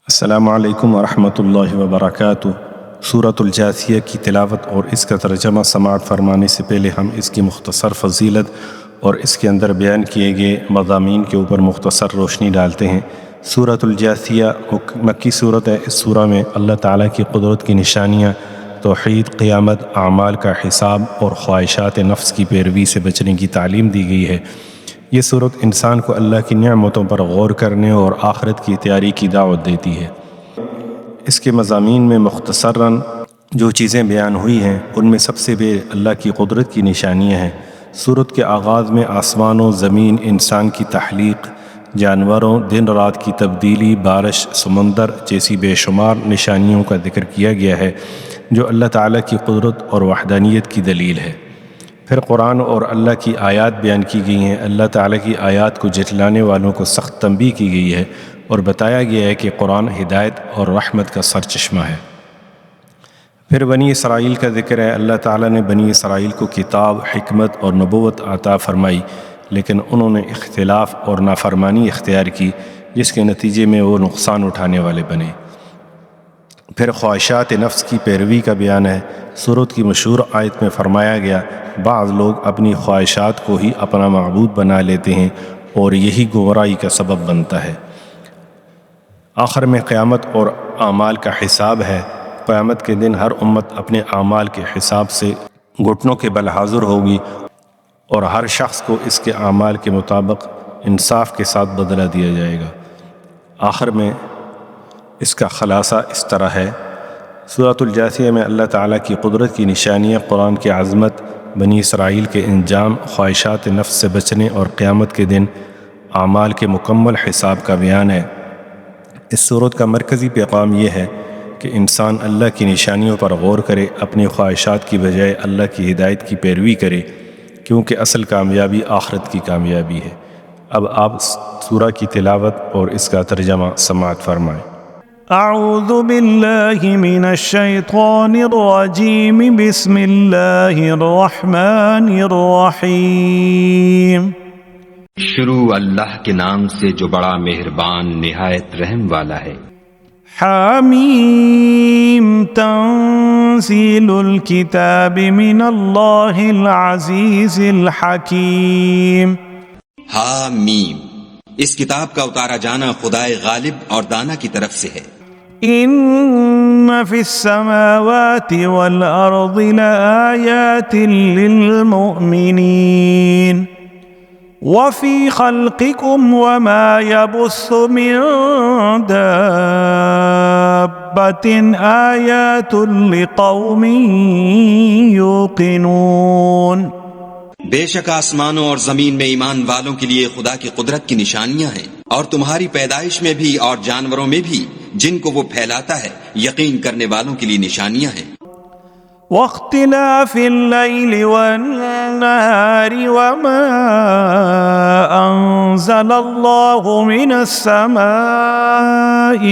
السلام علیکم ورحمۃ اللہ وبرکاتہ۔ سورۃ الجاثیہ کی تلاوت اور اس کا ترجمہ سماعت فرمانے سے پہلے ہم اس کی مختصر فضیلت اور اس کے اندر بیان کیے گئے مضامین کے اوپر مختصر روشنی ڈالتے ہیں۔ سورۃ الجاثیہ مکی صورت ہے۔ اس سورہ میں اللہ تعالیٰ کی قدرت کی نشانیاں، توحید، قیامت، اعمال کا حساب اور خواہشات نفس کی پیروی سے بچنے کی تعلیم دی گئی ہے۔ یہ صورت انسان کو اللہ کی نعمتوں پر غور کرنے اور آخرت کی تیاری کی دعوت دیتی ہے۔ اس کے مضامین میں مختصراً جو چیزیں بیان ہوئی ہیں ان میں سب سے بڑی اللہ کی قدرت کی نشانیاں ہیں۔ سورت کے آغاز میں آسمان و زمین، انسان کی تخلیق، جانوروں، دن رات کی تبدیلی، بارش، سمندر جیسی بے شمار نشانیوں کا ذکر کیا گیا ہے جو اللہ تعالیٰ کی قدرت اور وحدانیت کی دلیل ہے۔ پھر قرآن اور اللہ کی آیات بیان کی گئی ہیں۔ اللہ تعالیٰ کی آیات کو جھٹلانے والوں کو سخت تنبیہ کی گئی ہے اور بتایا گیا ہے کہ قرآن ہدایت اور رحمت کا سرچشمہ ہے۔ پھر بنی اسرائیل کا ذکر ہے۔ اللہ تعالیٰ نے بنی اسرائیل کو کتاب، حکمت اور نبوت عطا فرمائی، لیکن انہوں نے اختلاف اور نافرمانی اختیار کی، جس کے نتیجے میں وہ نقصان اٹھانے والے بنے۔ پھر خواہشات نفس کی پیروی کا بیان ہے۔ سورت کی مشہور آیت میں فرمایا گیا، بعض لوگ اپنی خواہشات کو ہی اپنا معبود بنا لیتے ہیں اور یہی گمراہی کا سبب بنتا ہے۔ آخر میں قیامت اور اعمال کا حساب ہے۔ قیامت کے دن ہر امت اپنے اعمال کے حساب سے گھٹنوں کے بل حاضر ہوگی اور ہر شخص کو اس کے اعمال کے مطابق انصاف کے ساتھ بدلہ دیا جائے گا۔ آخر میں اس کا خلاصہ اس طرح ہے۔ سورۃ الجاثیہ میں اللہ تعالیٰ کی قدرت کی نشانیاں، قرآن کی عظمت، بنی اسرائیل کے انجام، خواہشات نفس سے بچنے اور قیامت کے دن اعمال کے مکمل حساب کا بیان ہے۔ اس سورت کا مرکزی پیغام یہ ہے کہ انسان اللہ کی نشانیوں پر غور کرے، اپنی خواہشات کی بجائے اللہ کی ہدایت کی پیروی کرے، کیونکہ اصل کامیابی آخرت کی کامیابی ہے۔ اب آپ سورہ کی تلاوت اور اس کا ترجمہ سماعت فرمائیں۔ اعوذ باللہ من الشیطان الرجیم، بسم اللہ الرحمن الرحیم۔ شروع اللہ کے نام سے جو بڑا مہربان نہایت رحم والا ہے۔ حمیم، تنزیل الکتاب من اللہ العزیز الحکیم۔ حامیم، اس کتاب کا اتارا جانا خدائے غالب اور دانا کی طرف سے ہے۔ ان فی السماوات والارض لآیات للمؤمنین وفی خلقکم وما یبث من دابۃ آیات لقوم یوقنون۔ بے شک آسمانوں اور زمین میں ایمان والوں کے لیے خدا کی قدرت کی نشانیاں ہیں، اور تمہاری پیدائش میں بھی اور جانوروں میں بھی جن کو وہ پھیلاتا ہے، یقین کرنے والوں کے لیے نشانیاں ہیں۔ واختلاف اللیل والنہار وما انزل اللہ من السماء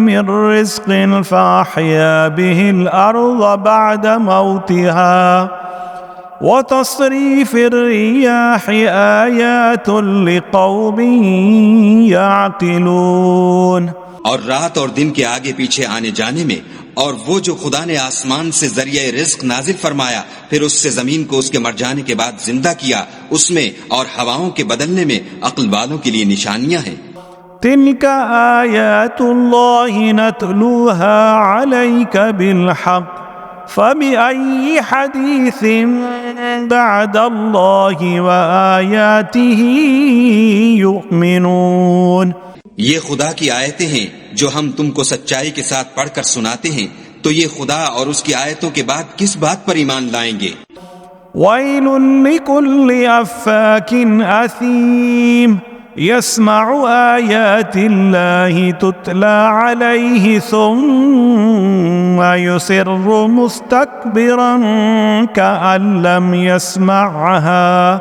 من رزق فاحیا به الارض بعد موتها وتصریف الریاح آیات لقوم یعقلون۔ اور رات اور دن کے آگے پیچھے آنے جانے میں، اور وہ جو خدا نے آسمان سے ذریعہ رزق نازل فرمایا، پھر اس سے زمین کو اس کے مر جانے کے بعد زندہ کیا، اس میں اور ہواؤں کے بدلنے میں عقل والوں کے لیے نشانیاں ہیں۔ تلک آیات اللہ نتلوها علیک بالحق فبأي حديث بعد الله وآياته يؤمنون۔ یہ خدا کی آیتیں ہیں جو ہم تم کو سچائی کے ساتھ پڑھ کر سناتے ہیں، تو یہ خدا اور اس کی آیتوں کے بعد کس بات پر ایمان لائیں گے؟ ويل لكل أفاك أثيم يسمع آيات الله تتلى عليه ثم يصر مستكبرا كأن لم يسمعها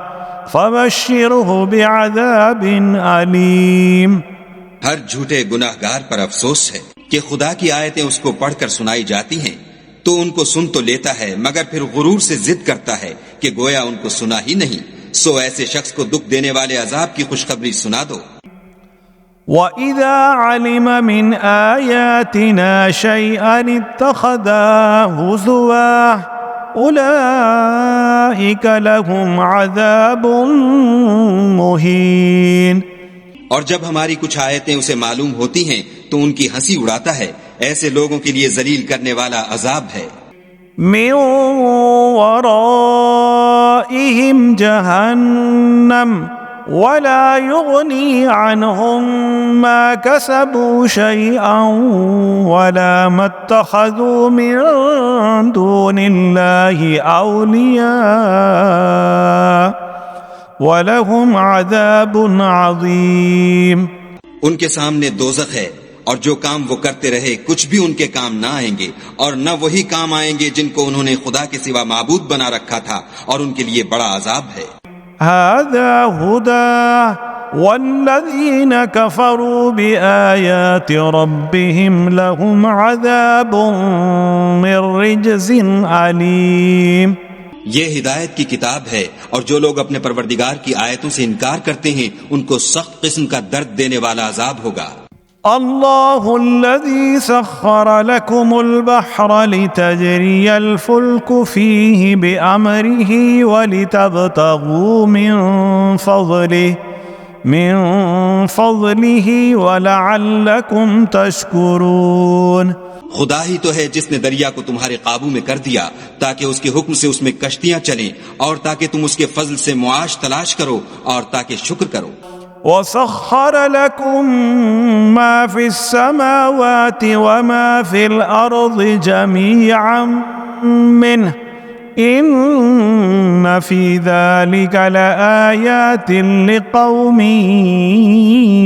فبشره بعذاب أليم۔ ہر جھوٹے گناہگار پر افسوس ہے کہ خدا کی آیتیں اس کو پڑھ کر سنائی جاتی ہیں تو ان کو سن تو لیتا ہے، مگر پھر غرور سے ضد کرتا ہے کہ گویا ان کو سنا ہی نہیں۔ سو ایسے شخص کو دکھ دینے والے عذاب کی خوشخبری سنا دو۔ وَإِذَا عَلِمَ مِنْ آيَاتِنَا شَيْئًا اتَّخَذَهُ هُزُوًا أُولَئِكَ لَهُمْ عَذَابٌ مُهِينٌ۔ اور جب ہماری کچھ آیتیں اسے معلوم ہوتی ہیں تو ان کی ہنسی اڑاتا ہے، ایسے لوگوں کے لیے ذلیل کرنے والا عذاب ہے۔ مِّن وَرَائِهِمْ جَهَنَّمُ وَلَا يُغْنِي عَنْهُمْ مَا كَسَبُوا شَيْئًا وَلَا مَا اتَّخَذُوا مِن دُونِ اللَّهِ أَوْلِيَاءَ وَلَهُمْ عَذَابٌ عَظِيمٌ۔ ان کے سامنے دوزخ ہے، اور جو کام وہ کرتے رہے کچھ بھی ان کے کام نہ آئیں گے، اور نہ وہی کام آئیں گے جن کو انہوں نے خدا کے سوا معبود بنا رکھا تھا، اور ان کے لیے بڑا عذاب ہے۔ هذا هدى والذين كفروا بآيات ربهم لهم عذاب من رجز أليم۔ یہ ہدایت کی کتاب ہے، اور جو لوگ اپنے پروردگار کی آیتوں سے انکار کرتے ہیں ان کو سخت قسم کا درد دینے والا عذاب ہوگا۔ اللہ الذي سخر لكم البحر لتجري الفلك فيه بأمره ولتبتغوا من فضله ولعلكم تشكرون۔ خدا ہی تو ہے جس نے دریا کو تمہارے قابو میں کر دیا تاکہ اس کے حکم سے اس میں کشتیاں چلیں، اور تاکہ تم اس کے فضل سے معاش تلاش کرو، اور تاکہ شکر کرو۔ وَسَخَّرَ لَكُم مَّا فِي السَّمَاوَاتِ وَمَا فِي الْأَرْضِ جَمِيعًا مِّنْهُ إِنَّ فِي ذَلِكَ لَآيَاتٍ لِقَوْمٍ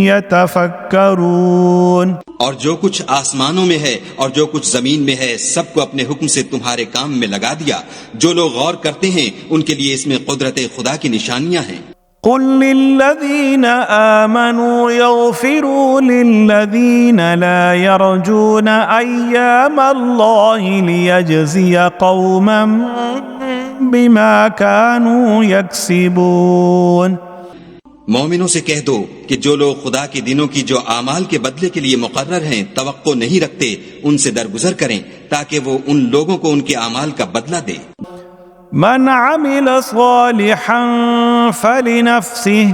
يَتَفَكَّرُونَ۔ اور جو کچھ آسمانوں میں ہے اور جو کچھ زمین میں ہے سب کو اپنے حکم سے تمہارے کام میں لگا دیا، جو لوگ غور کرتے ہیں ان کے لیے اس میں قدرت خدا کی نشانیاں ہیں۔ قل للذين آمنوا يغفروا للذين لا يرجون أيام الله ليجزي قوما بما كانوا يكسبون۔ مومنوں سے کہہ دو کہ جو لوگ خدا کے دنوں کی جو اعمال کے بدلے کے لیے مقرر ہیں توقع نہیں رکھتے، ان سے درگزر کریں تاکہ وہ ان لوگوں کو ان کے اعمال کا بدلہ دے۔ من عمل صالحا فلنفسه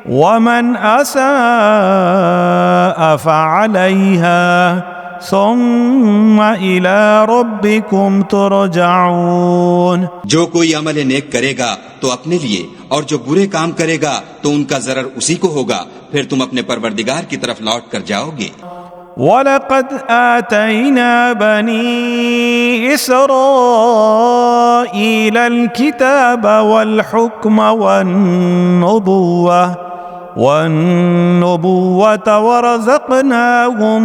ومن أساء فعليها ثم إلى ربكم ترجعون۔ جو کوئی عمل نیک کرے گا تو اپنے لیے، اور جو برے کام کرے گا تو ان کا ضرر اسی کو ہوگا، پھر تم اپنے پروردگار کی طرف لوٹ کر جاؤ گے۔ وَلَقَدْ آتَيْنَا بَنِي إِسْرَائِيلَ الْكِتَابَ وَالْحُكْمَ وَالنُّبُوَّةَ وَرَزَقْنَاهُم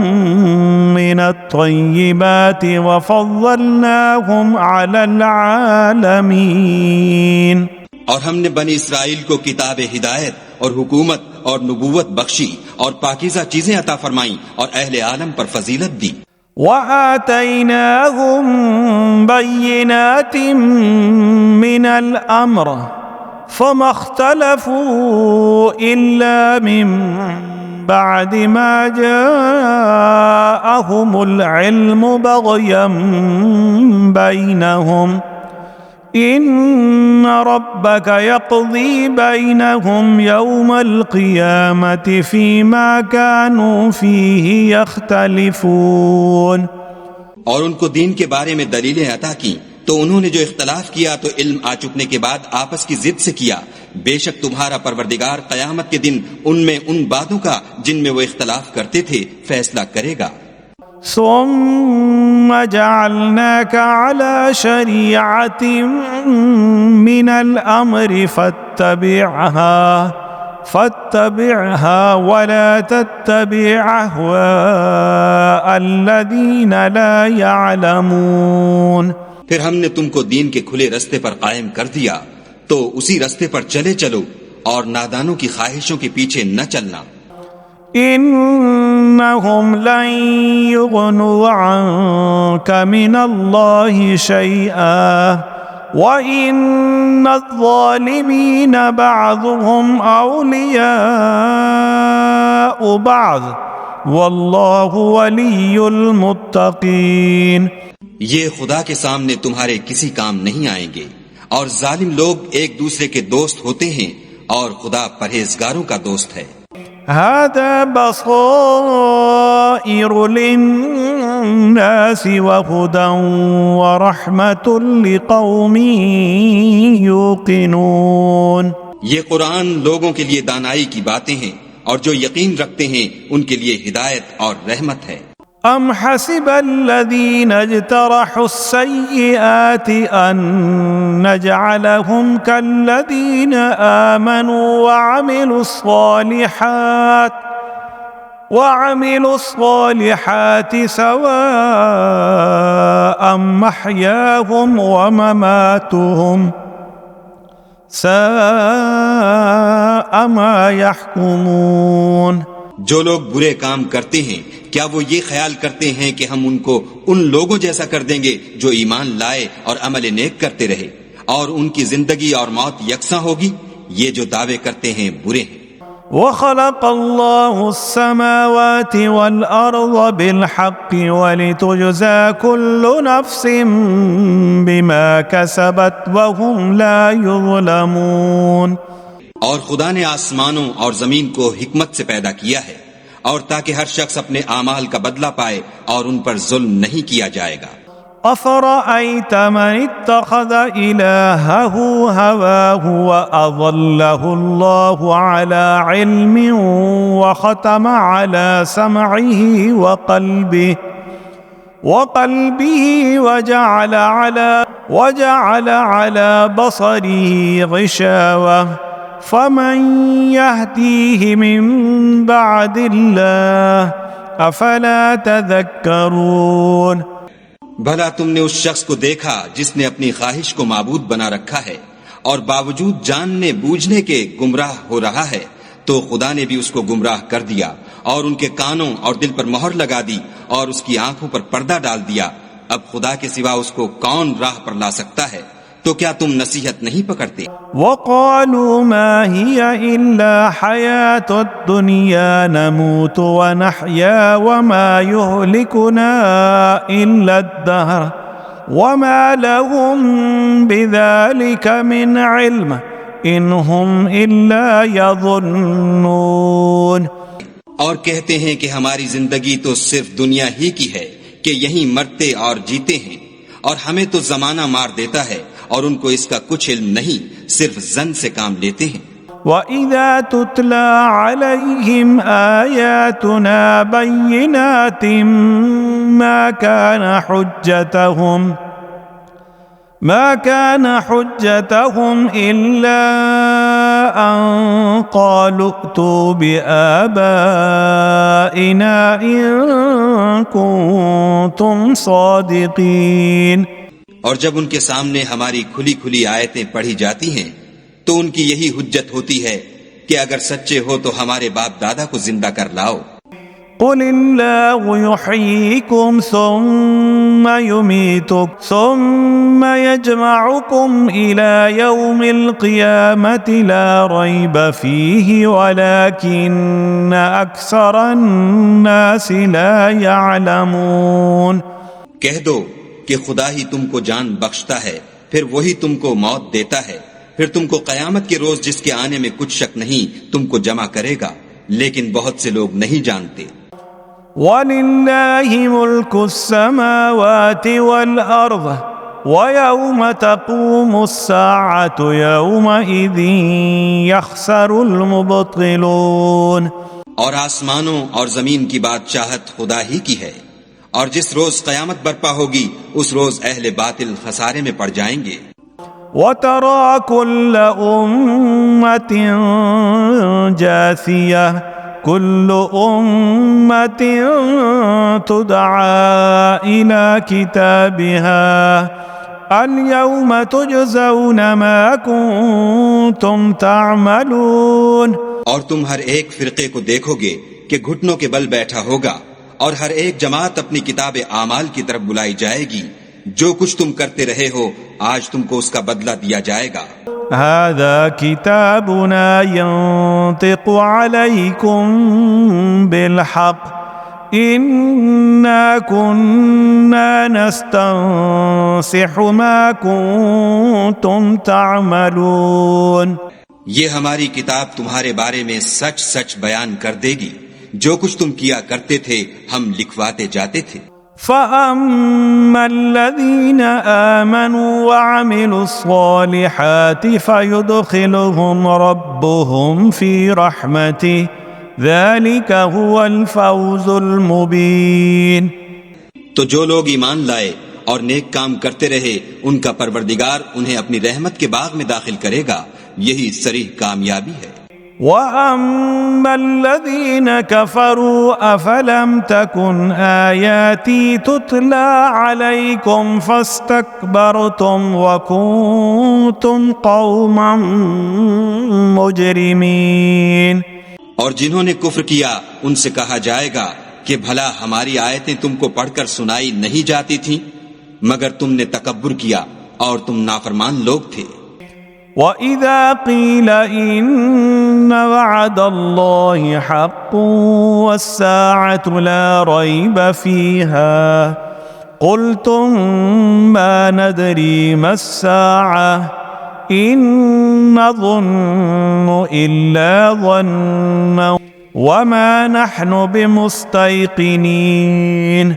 مِّنَ الطَّيِّبَاتِ وَفَضَّلْنَاهُمْ عَلَى الْعَالَمِينَ۔ اور ہم نے بنی اسرائیل کو کتاب ہدایت اور حکومت اور نبوت بخشی اور پاکیزہ چیزیں عطا فرمائیں اور اہل عالم پر فضیلت دی۔ وَآتَيْنَاهُمْ بَيِّنَاتٍ مِّنَ الْأَمْرِ فَمَا اخْتَلَفُوا إِلَّا مِن بَعْدِ مَا جَاءَهُمُ الْعِلْمُ بَغْيًا بَيْنَهُمْ إِنَّ رَبَّكَ يَقْضِي بَيْنَهُمْ يَوْمَ الْقِيَامَةِ فِيمَا كَانُوا فِيهِ يَخْتَلِفُونَ۔ اور ان کو دین کے بارے میں دلیلیں عطا کی تو انہوں نے جو اختلاف کیا تو علم آ چکنے کے بعد آپس کی ضد سے کیا، بے شک تمہارا پروردگار قیامت کے دن ان میں ان باتوں کا جن میں وہ اختلاف کرتے تھے فیصلہ کرے گا۔ ثم جعلناك على شريعة من الأمر فاتبعها ولا تتبع أهواء الذين لا يعلمون۔ پھر ہم نے تم کو دین کے کھلے رستے پر قائم کر دیا تو اسی رستے پر چلے چلو اور نادانوں کی خواہشوں کے پیچھے نہ چلنا۔ إنهم لن يغنوا عنك من الله شيئا وإن الظالمين بعضهم أولياء اولیاء بعض واللہ ولی المتقین. یہ خدا کے سامنے تمہارے کسی کام نہیں آئیں گے، اور ظالم لوگ ایک دوسرے کے دوست ہوتے ہیں، اور خدا پرہیزگاروں کا دوست ہے. هذا بصائر للناس وهدى ورحمة لقوم يوقنون. یہ قرآن لوگوں کے لیے دانائی کی باتیں ہیں، اور جو یقین رکھتے ہیں ان کے لیے ہدایت اور رحمت ہے. ام حسب الذين اجترحوا السيئات ان نجعلهم كالذين آمنوا وعملوا الصالحات سواء محياهم ومماتهم ساء ما يحكمون. جو لوگ برے کام کرتے ہیں کیا وہ یہ خیال کرتے ہیں کہ ہم ان کو ان لوگوں جیسا کر دیں گے جو ایمان لائے اور عمل نیک کرتے رہے، اور ان کی زندگی اور موت یکساں ہوگی؟ یہ جو دعوے کرتے ہیں برے ہیں. وَخَلَقَ اللَّهُ السَّمَاوَاتِ وَالْأَرْضَ بِالْحَقِّ وَلِتُجْزَى كُلُّ نَفْسٍ بِمَا كَسَبَتْ وَهُمْ لَا يُظْلَمُونَ. اور خدا نے آسمانوں اور زمین کو حکمت سے پیدا کیا ہے، اور تاکہ ہر شخص اپنے اعمال کا بدلہ پائے اور ان پر ظلم نہیں کیا جائے گا. أَفَرَأَيْتَ مَنِ اتَّخَذَ إِلَٰهَهُ هَوَاهُ وَأَضَلَّهُ اللَّهُ عَلَىٰ عِلْمٍ وَخَتَمَ عَلَىٰ سَمْعِهِ وَقَلْبِهِ وَجَعَلَ عَلَىٰ بَصَرِهِ غِشَاوَةً فَمَن يَهْدِيهِ مِن بَعْدِ اللَّهِ أَفَلَا تَذَكَّرُونَ. بھلا تم نے اس شخص کو دیکھا جس نے اپنی خواہش کو معبود بنا رکھا ہے اور باوجود جاننے بوجھنے کے گمراہ ہو رہا ہے، تو خدا نے بھی اس کو گمراہ کر دیا اور ان کے کانوں اور دل پر مہر لگا دی اور اس کی آنکھوں پر پردہ ڈال دیا. اب خدا کے سوا اس کو کون راہ پر لا سکتا ہے؟ تو کیا تم نصیحت نہیں پکڑتے؟ وَقَالُوا مَا هِيَ إِلَّا حَيَاةُ الدُّنْيَا نَمُوتُ وَنَحْيَا وَمَا يُهْلِكُنَا إِلَّا الدَّهْرُ وَمَا لَهُم بِذَلِكَ مِنْ عِلْمٍ إِنْ هُمْ إِلَّا يَظُنُّونَ. اور کہتے ہیں کہ ہماری زندگی تو صرف دنیا ہی کی ہے کہ یہیں مرتے اور جیتے ہیں، اور ہمیں تو زمانہ مار دیتا ہے، اور ان کو اس کا کچھ علم نہیں، صرف زن سے کام لیتے ہیں. وَإِذَا تُتْلَى عَلَيْهِمْ آيَاتُنَا بَيِّنَاتٍ ما كان حجتهم إلا أن قالوا ائتوا بآبائنا إن كنتم صادقين. اور جب ان کے سامنے ہماری کھلی کھلی آیتیں پڑھی جاتی ہیں تو ان کی یہی حجت ہوتی ہے کہ اگر سچے ہو تو ہمارے باپ دادا کو زندہ کر لاؤ. قل اللہ یحییکم ثم یمیتکم ثم یجمعکم الی یوم القیامة لا ریب فیہ ولکن اکثر الناس لا یعلمون. کہہ دو کہ خدا ہی تم کو جان بخشتا ہے، پھر وہی تم کو موت دیتا ہے، پھر تم کو قیامت کے روز جس کے آنے میں کچھ شک نہیں تم کو جمع کرے گا، لیکن بہت سے لوگ نہیں جانتے. وَلِلَّهِ مُلْكُ السَّمَاوَاتِ وَالْأَرْضِ وَيَوْمَ تَقُومُ السَّاعَةُ يَوْمَئِذٍ يَخْسَرُ الْمُبْطِلُونَ. اور آسمانوں اور زمین کی بادشاہت خدا ہی کی ہے، اور جس روز قیامت برپا ہوگی اس روز اہل باطل خسارے میں پڑ جائیں گے. وَتَرَى كُلَّ أُمَّةٍ جَاثِيَةً كُلُّ أُمَّةٍ تُدْعَى إِلَى كِتَابِهَا الْيَوْمَ تُجْزَوْنَ مَا كُنتُمْ تَعْمَلُونَ. اور تم ہر ایک فرقے کو دیکھو گے کہ گھٹنوں کے بل بیٹھا ہوگا، اور ہر ایک جماعت اپنی کتاب اعمال کی طرف بلائی جائے گی. جو کچھ تم کرتے رہے ہو آج تم کو اس کا بدلہ دیا جائے گا. هذا كتابنا ينطق عليكم بالحق إنا كنا نستنسخ ما كنتم تعملون. یہ ہماری کتاب تمہارے بارے میں سچ سچ بیان کر دے گی. جو کچھ تم کیا کرتے تھے ہم لکھواتے جاتے تھے. فَأَمَّا الَّذِينَ آمَنُوا وَعَمِلُوا الصَّالِحَاتِ فَيُدْخِلُهُمْ رَبُّهُمْ فِي رَحْمَتِهِ ذَلِكَ هُوَ الْفَوْزُ الْمُبِينُ. تو جو لوگ ایمان لائے اور نیک کام کرتے رہے ان کا پروردگار انہیں اپنی رحمت کے باغ میں داخل کرے گا. یہی صریح کامیابی ہے. وَأَمَّا الَّذِينَ كَفَرُوا أَفَلَمْ تَكُنْ آيَاتِي تُتْلَى عَلَيْكُمْ فَاسْتَكْبَرْتُمْ وَكُنْتُمْ قَوْمًا مُجْرِمِينَ. اور جنہوں نے کفر کیا ان سے کہا جائے گا کہ بھلا ہماری آیتیں تم کو پڑھ کر سنائی نہیں جاتی تھیں مگر تم نے تکبر کیا اور تم نافرمان لوگ تھے. وَإِذَا قِيلَ إِنَّ وَعْدَ اللَّهِ حَقٌّ وَالسَّاعَةُ لَا رَيْبَ فِيهَا قُلْتُمْ مَا نَدْرِي مَا السَّاعَةُ إِن نَّظُنُّ إِلَّا ظَنًّا وَمَا نَحْنُ بِمُسْتَيْقِنِينَ.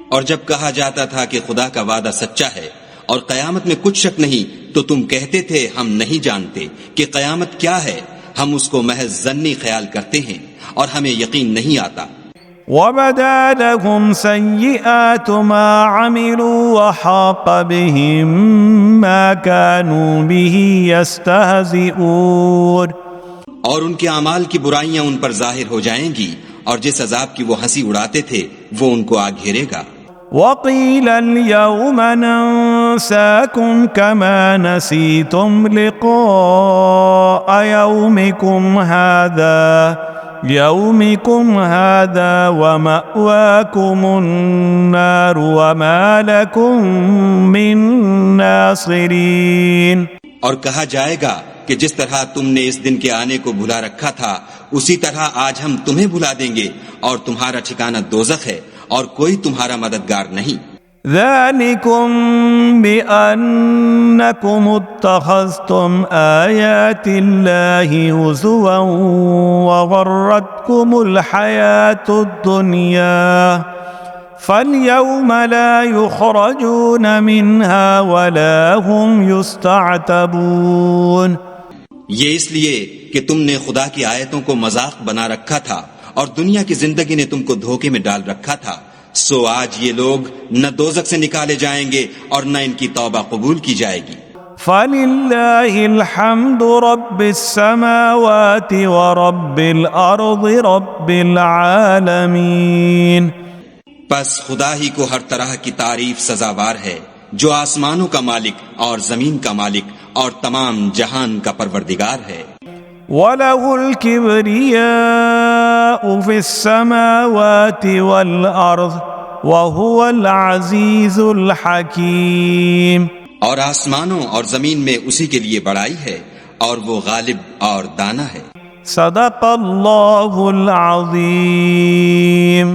اور جب کہا جاتا تھا کہ خدا کا وعدہ سچا ہے اور قیامت میں کچھ شک نہیں تو تم کہتے تھے ہم نہیں جانتے کہ قیامت کیا ہے. ہم اس کو محض ظنی خیال کرتے ہیں اور ہمیں یقین نہیں آتا. وَبَدَا لَهُمْ سَيِّئَاتُ مَا عَمِلُوا وَحَاقَ بِهِم مَّا كَانُوا بِهِ يَسْتَهْزِئُونَ. اور ان کے اعمال کی برائیاں ان پر ظاہر ہو جائیں گی اور جس عذاب کی وہ ہنسی اڑاتے تھے وہ ان کو آ گھیرے گا. وَقِيلَ الْيَوْمَ نَنسَاكُمْ كَمَا نَسِيتُمْ لِقَاءَ يَوْمِكُمْ هَذَا وَمَأْوَاكُمُ النَّارُ وَمَا لَكُمْ مِن نَاصِرِينَ. اور کہا جائے گا کہ جس طرح تم نے اس دن کے آنے کو بھلا رکھا تھا اسی طرح آج ہم تمہیں بھلا دیں گے اور تمہارا ٹھکانہ دوزخ ہے اور کوئی تمہارا مددگار نہیں. ذَلِكُمْ بِأَنَّكُمُ اتَّخَذْتُمْ آيَاتِ اللَّهِ هُزُوًا وَغَرَّتْكُمُ الْحَيَاةُ الدُّنْيَا فَالْيَوْمَ لَا يُخْرَجُونَ مِنْهَا وَلَا هُمْ يُسْتَعْتَبُونَ. یہ اس لیے کہ تم نے خدا کی آیتوں کو مذاق بنا رکھا تھا اور دنیا کی زندگی نے تم کو دھوکے میں ڈال رکھا تھا. سو آج یہ لوگ نہ دوزخ سے نکالے جائیں گے اور نہ ان کی توبہ قبول کی جائے گی. فَلِلَّهِ الْحَمْدُ رَبِّ السَّمَاوَاتِ وَرَبِّ الْأَرْضِ رَبِّ الْعَالَمِينَ. پس خدا ہی کو ہر طرح کی تعریف سزاوار ہے جو آسمانوں کا مالک اور زمین کا مالک اور تمام جہان کا پروردگار ہے. وَلَهُ الْكِبْرِيَاءُ فِي السَّمَاوَاتِ وَالْأَرْضِ وَهُوَ الْعَزِيزُ الْحَكِيمُ. اور آسمانوں اور زمین میں اسی کے لیے بڑائی ہے اور وہ غالب اور دانا ہے. صدق اللہ العظیم.